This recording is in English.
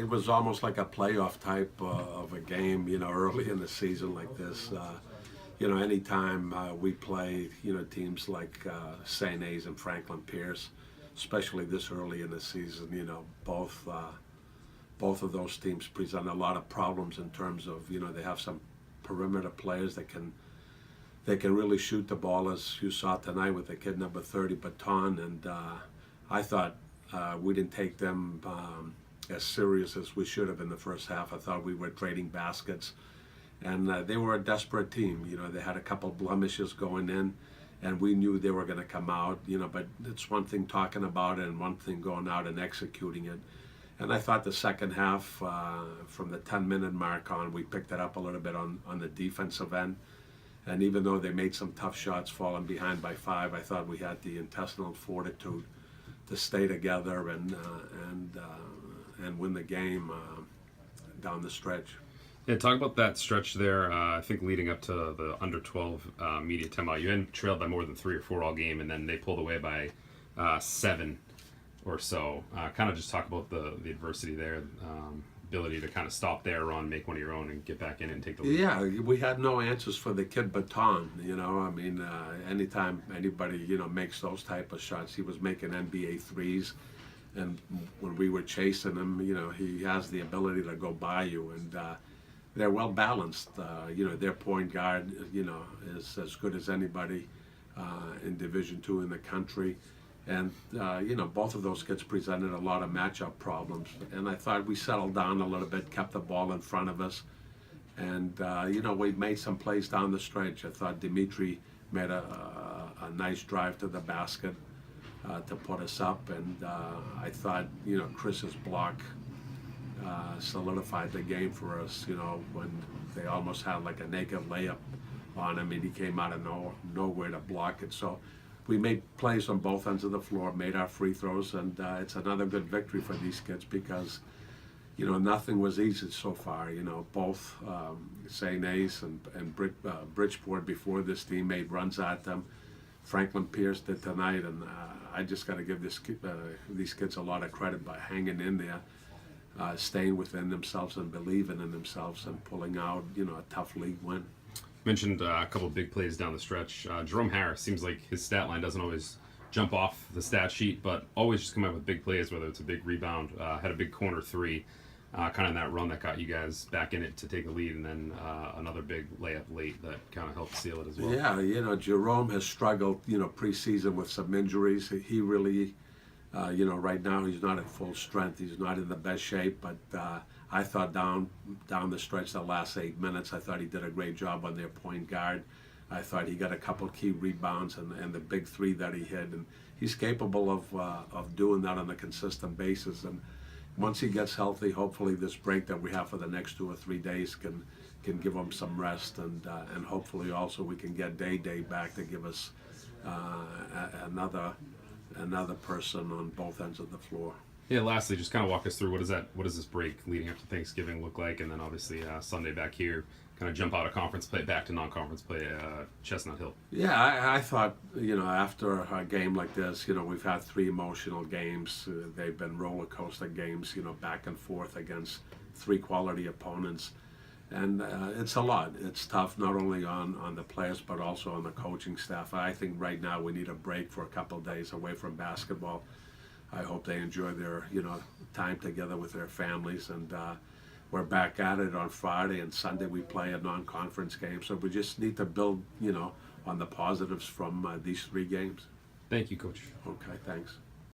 it was almost like a playoff type of a game, early in the season like this. Anytime we play, teams like St. A's and Franklin Pierce, especially this early in the season, both of those teams present a lot of problems in terms of, they have some perimeter players that can really shoot the ball, as you saw tonight with the kid number 30, Baton, and I thought we didn't take them as serious as we should have in the first half. I thought we were trading baskets, and they were a desperate team. They had a couple blemishes going in, and we knew they were going to come out, but it's one thing talking about it and one thing going out and executing it. And I thought the second half, from the 10-minute mark on, we picked it up a little bit on the defensive end. And even though they made some tough shots falling behind by 5, I thought we had the intestinal fortitude to stay together and win the game down the stretch. Yeah, talk about that stretch there. I think leading up to the under 12 media timeout, you hadn't trailed by more than 3 or 4 all game, and then they pulled away by 7 or so. Kind of just talk about the adversity there, ability to kind of stop their run, make one of your own, and get back in and take the lead. Yeah, we had no answers for the kid Baton. Anytime anybody makes those type of shots, he was making NBA threes, and when we were chasing him, he has the ability to go by you, and they're well balanced. Their point guard, is as good as anybody in Division II in the country. And, both of those kids presented a lot of matchup problems. And I thought we settled down a little bit, kept the ball in front of us. And, we made some plays down the stretch. I thought Dimitri made a nice drive to the basket to put us up. And I thought, Chris's block solidified the game for us, when they almost had like a naked layup on him and he came out of nowhere to block it. So we made plays on both ends of the floor, made our free throws, and it's another good victory for these kids because, nothing was easy so far. Both St. A's and Bridgeport before this team made runs at them. Franklin Pierce did tonight, and I just got to give these kids a lot of credit by hanging in there, staying within themselves and believing in themselves and pulling out, a tough league win. Mentioned a couple of big plays down the stretch. Jerome Harris seems like his stat line doesn't always jump off the stat sheet, but always just come out with big plays, whether it's a big rebound, had a big corner 3, kind of in that run that got you guys back in it to take the lead, and then another big layup late that kind of helped seal it as well. Yeah, Jerome has struggled, preseason with some injuries. He really, right now he's not at full strength. He's not in the best shape, but I thought down the stretch, the last 8 minutes, I thought he did a great job on their point guard. I thought he got a couple key rebounds and the big 3 that he hit, and he's capable of doing that on a consistent basis. And once he gets healthy, hopefully this break that we have for the next 2 or 3 days can give him some rest, and hopefully also we can get Day back to give us another person on both ends of the floor. Yeah, lastly, just kind of walk us through what does this break leading up to Thanksgiving look like, and then obviously Sunday back here, kind of jump out of conference play back to non-conference play, Chestnut Hill. Yeah, I thought, after a game like this, we've had 3 emotional games. They've been roller coaster games, back and forth against 3 quality opponents. And it's a lot. It's tough not only on the players but also on the coaching staff. I think right now we need a break for a couple of days away from basketball. I hope they enjoy their time together with their families, and we're back at it on Friday, and Sunday we play a non-conference game. So we just need to build on the positives from these 3 games. Thank you, Coach. Okay, thanks.